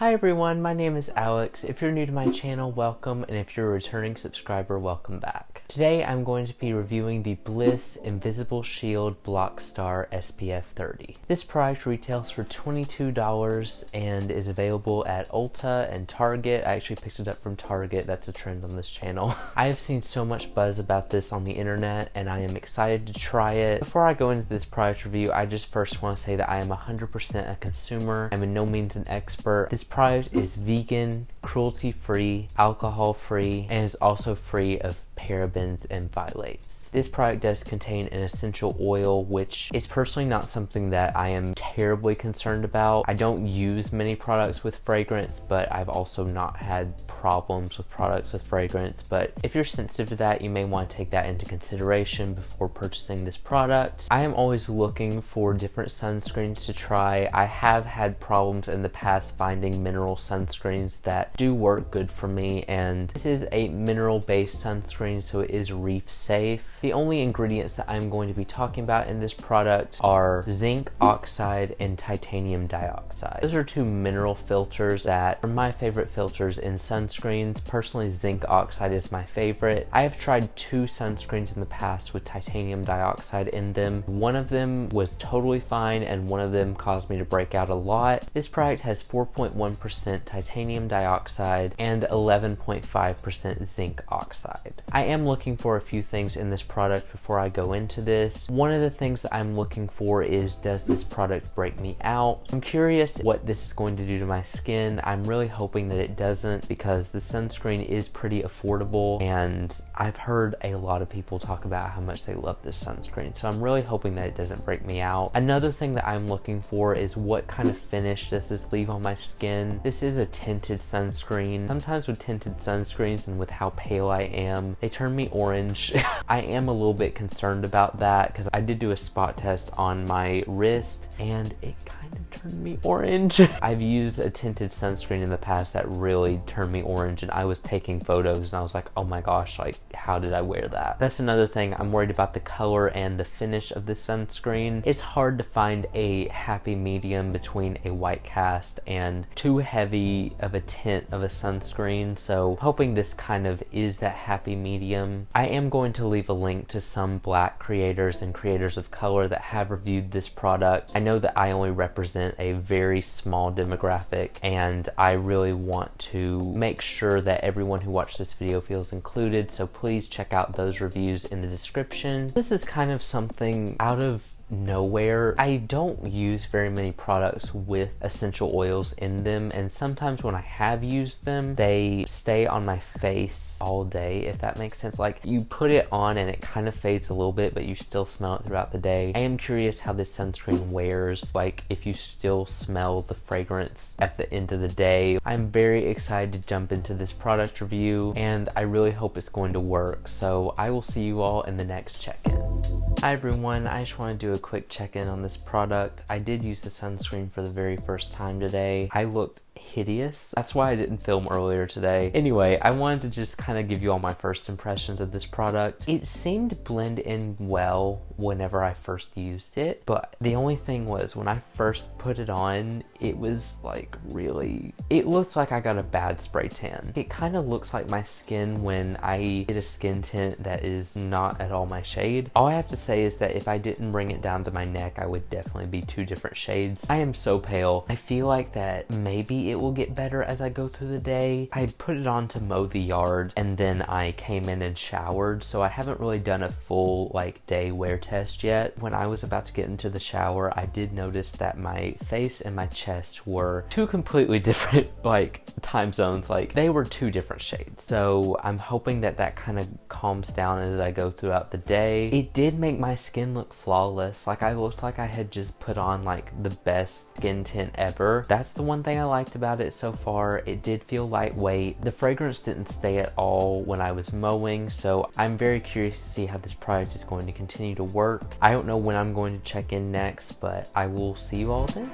Hi everyone, my name is Alex. If you're new to my channel, welcome, and if you're a returning subscriber, welcome back. Today I'm going to be reviewing the Bliss Invisible Shield Block Star SPF 30. This product retails for $22 and is available at Ulta and Target. I actually picked it up from Target, that's a trend on this channel. I have seen so much buzz about this on the internet and I am excited to try it. Before I go into this product review, I just first want to say that I am 100% a consumer. I'm in no means an expert. This product is vegan, cruelty-free, alcohol-free, and is also free of parabens and phthalates. This product does contain an essential oil, which is personally not something that I am terribly concerned about. I don't use many products with fragrance, but I've also not had problems with products with fragrance. But if you're sensitive to that, you may want to take that into consideration before purchasing this product. I am always looking for different sunscreens to try. I have had problems in the past finding mineral sunscreens that do work good for me, and this is a mineral-based sunscreen, so it is reef safe. The only ingredients that I'm going to be talking about in this product are zinc oxide and titanium dioxide. Those are two mineral filters that are my favorite filters in sunscreens. Personally, zinc oxide is my favorite. I have tried two sunscreens in the past with titanium dioxide in them. One of them was totally fine and one of them caused me to break out a lot. This product has 4.1% titanium dioxide and 11.5% zinc oxide. I am looking for a few things in this product before I go into this. One of the things that I'm looking for is, does this product break me out? I'm curious what this is going to do to my skin. I'm really hoping that it doesn't, because the sunscreen is pretty affordable and I've heard a lot of people talk about how much they love this sunscreen, so I'm really hoping that it doesn't break me out. Another thing that I'm looking for is what kind of finish does this leave on my skin. This is a tinted sunscreen. Sometimes with tinted sunscreens and with how pale I am, they turn me orange. I am a little bit concerned about that because I did do a spot test on my wrist and it kind of turned me orange. I've used a tinted sunscreen in the past that really turned me orange and I was taking photos and I was like, oh my gosh, like how did I wear that? That's another thing. I'm worried about the color and the finish of this sunscreen. It's hard to find a happy medium between a white cast and too heavy of a tint of a sunscreen, so I'm hoping this kind of is that happy medium. I am going to leave a link to some black creators and creators of color that have reviewed this product. I know that I only represent a very small demographic and I really want to make sure that everyone who watched this video feels included, so please check out those reviews in the description. This is kind of something out of nowhere. I don't use very many products with essential oils in them, and sometimes when I have used them, they stay on my face all day, if that makes sense. Like, you put it on and it kind of fades a little bit, but you still smell it throughout the day. I am curious how this sunscreen wears, like if you still smell the fragrance at the end of the day. I'm very excited to jump into this product review and I really hope it's going to work, so I will see you all in the next check-in. Hi everyone, I just want to do a quick check-in on this product. I did use the sunscreen for the very first time today. I looked hideous. That's why I didn't film earlier today. Anyway, I wanted to just kind of give you all my first impressions of this product. It seemed to blend in well whenever I first used it, but the only thing was when I first put it on, it was like really, it looks like I got a bad spray tan. It kind of looks like my skin when I get a skin tint that is not at all my shade. All I have to say is that if I didn't bring it down to my neck, I would definitely be two different shades. I am so pale. I feel like that maybe it will get better as I go through the day. I put it on to mow the yard and then I came in and showered, so I haven't really done a full like day wear test yet. When I was about to get into the shower, I did notice that my face and my chest were two completely different like time zones. Like, they were two different shades, so I'm hoping that that kind of calms down as I go throughout the day. It did make my skin look flawless. Like, I looked like I had just put on like the best skin tint ever. That's the one thing I liked about it so far. It did feel lightweight. The fragrance didn't stay at all when I was mowing, so I'm very curious to see how this product is going to continue to work. I don't know when I'm going to check in next, but I will see you all then.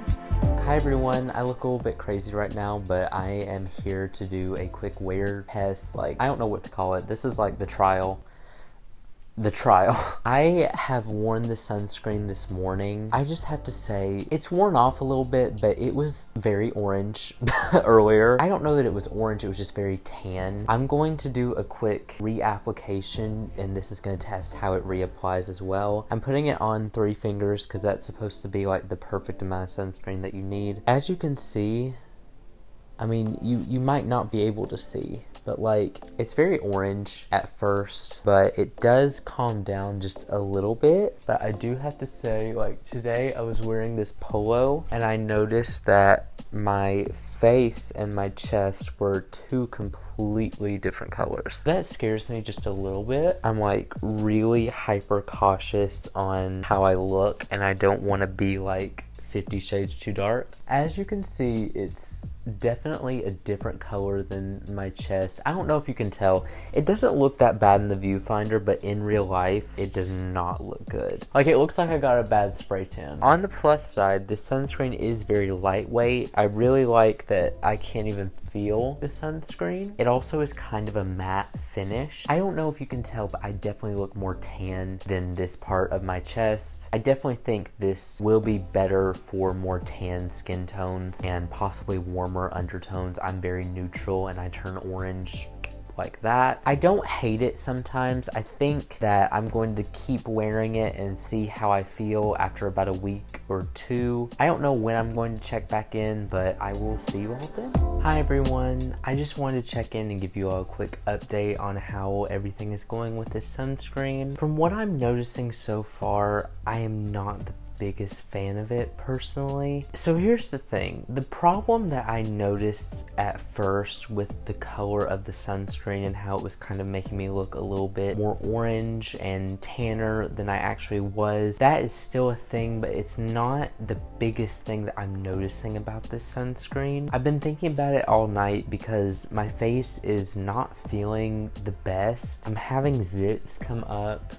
Hi everyone, I look a little bit crazy right now, but I am here to do a quick wear test. Like, I don't know what to call it. This is like the trial. the trial. I have worn the sunscreen this morning. I just have to say it's worn off a little bit, but it was very orange earlier. I don't know that it was orange, it was just very tan. I'm going to do a quick reapplication, and this is going to test how it reapplies as well. I'm putting it on 3 fingers because that's supposed to be like the perfect amount of sunscreen that you need. As you can see, I mean, you might not be able to see, but like, it's very orange at first, but it does calm down just a little bit. But I do have to say, like, today I was wearing this polo and I noticed that my face and my chest were 2 completely different colors. That scares me just a little bit. I'm like really hyper cautious on how I look, and I don't want to be like 50 shades too dark. As you can see, it's definitely a different color than my chest. I don't know if you can tell. It doesn't look that bad in the viewfinder, but in real life, it does not look good. Like, it looks like I got a bad spray tan. On the plus side, the sunscreen is very lightweight. I really like that I can't even feel the sunscreen. It also is kind of a matte finish. I don't know if you can tell, but I definitely look more tan than this part of my chest. I definitely think this will be better for more tan skin tones and possibly warmer undertones. I'm very neutral and I turn orange like that. I don't hate it sometimes. I think that I'm going to keep wearing it and see how I feel after about a week or 2. I don't know when I'm going to check back in, but I will see you all then. Hi everyone, I just wanted to check in and give you all a quick update on how everything is going with this sunscreen. From what I'm noticing so far, I am not the biggest fan of it personally. So here's the thing. The problem that I noticed at first with the color of the sunscreen and how it was kind of making me look a little bit more orange and tanner than I actually was, that is still a thing, but it's not the biggest thing that I'm noticing about this sunscreen. I've been thinking about it all night because my face is not feeling the best. I'm having zits come up.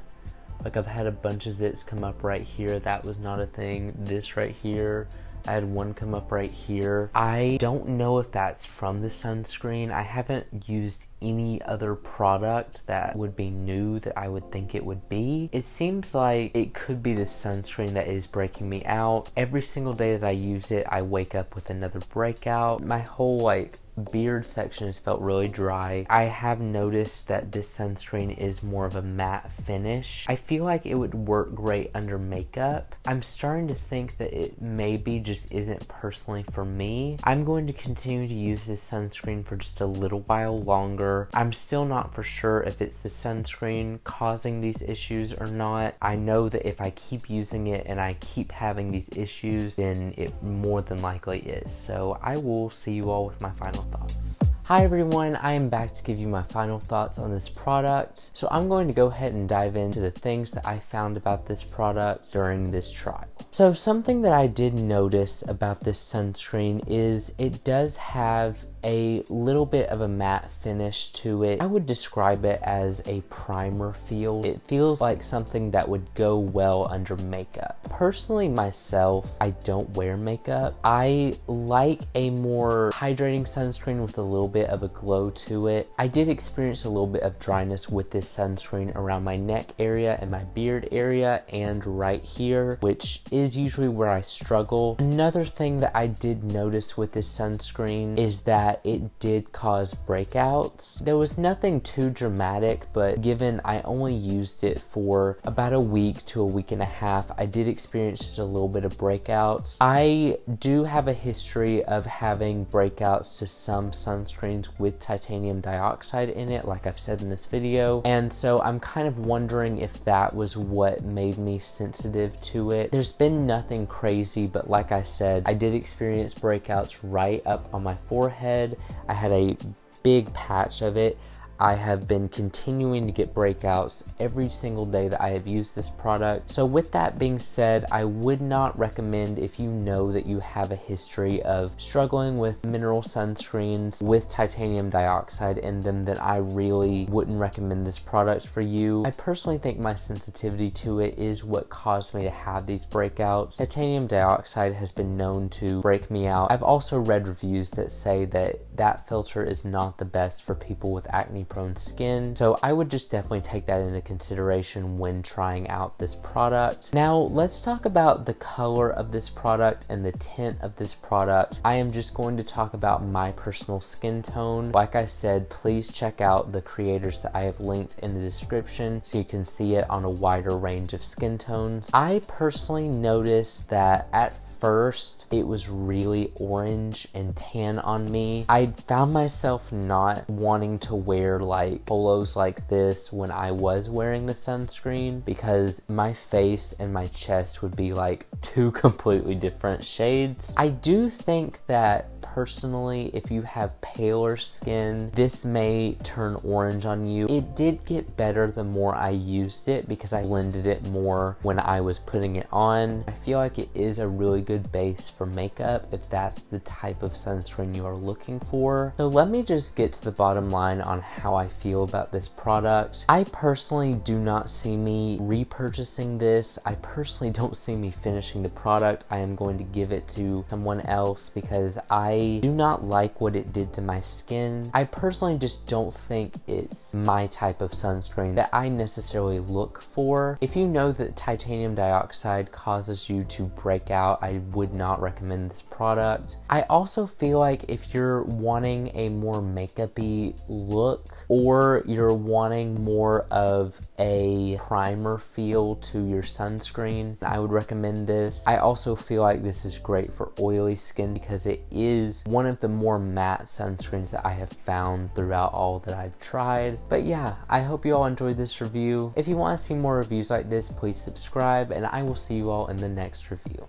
Like, I've had a bunch of zits come up right here. That was not a thing. This right here, I had one come up right here. I don't know if that's from the sunscreen. I haven't used any other product that would be new that I would think it would be. It seems like it could be the sunscreen that is breaking me out. Every single day that I use it, I wake up with another breakout. My whole like beard section has felt really dry. I have noticed that this sunscreen is more of a matte finish. I feel like it would work great under makeup. I'm starting to think that it maybe just isn't personally for me. I'm going to continue to use this sunscreen for just a little while longer. I'm still not for sure if it's the sunscreen causing these issues or not. I know that if I keep using it and I keep having these issues, then it more than likely is. So I will see you all with my final thoughts. Hi everyone, I am back to give you my final thoughts on this product. So I'm going to go ahead and dive into the things that I found about this product during this trial. So something that I did notice about this sunscreen is it does have a little bit of a matte finish to it. I would describe it as a primer feel. It feels like something that would go well under makeup. Personally myself, I don't wear makeup. I like a more hydrating sunscreen with a little bit of a glow to it. I did experience a little bit of dryness with this sunscreen around my neck area and my beard area and right here, which is usually where I struggle. Another thing that I did notice with this sunscreen is that it did cause breakouts. There was nothing too dramatic, but given I only used it for about a week to a week and a half, I did experience just a little bit of breakouts. I do have a history of having breakouts to some sunscreens with titanium dioxide in it, like I've said in this video, and so I'm kind of wondering if that was what made me sensitive to it. There's been nothing crazy, but like I said, I did experience breakouts right up on my forehead. I had a big patch of it. I have been continuing to get breakouts every single day that I have used this product. So with that being said, I would not recommend, if you know that you have a history of struggling with mineral sunscreens with titanium dioxide in them, then I really wouldn't recommend this product for you. I personally think my sensitivity to it is what caused me to have these breakouts. Titanium dioxide has been known to break me out. I've also read reviews that say that that filter is not the best for people with acne prone skin. So I would just definitely take that into consideration when trying out this product. Now let's talk about the color of this product and the tint of this product. I am just going to talk about my personal skin tone. Like I said, please check out the creators that I have linked in the description so you can see it on a wider range of skin tones. I personally noticed that at first it was really orange and tan on me. I found myself not wanting to wear like polos like this when I was wearing the sunscreen because my face and my chest would be like two completely different shades. I do think that personally, if you have paler skin, this may turn orange on you. It did get better the more I used it because I blended it more when I was putting it on. I feel like it is a really good base for makeup if that's the type of sunscreen you are looking for. So let me just get to the bottom line on how I feel about this product. I personally do not see me repurchasing this. I personally don't see me finishing the product. I am going to give it to someone else because I do not like what it did to my skin. I personally just don't think it's my type of sunscreen that I necessarily look for. If you know that titanium dioxide causes you to break out, I would not recommend this product. I also feel like if you're wanting a more makeup-y look or you're wanting more of a primer feel to your sunscreen, I would recommend this. I also feel like this is great for oily skin because it is one of the more matte sunscreens that I have found throughout all that I've tried. But yeah, I hope you all enjoyed this review. If you want to see more reviews like this, please subscribe and I will see you all in the next review.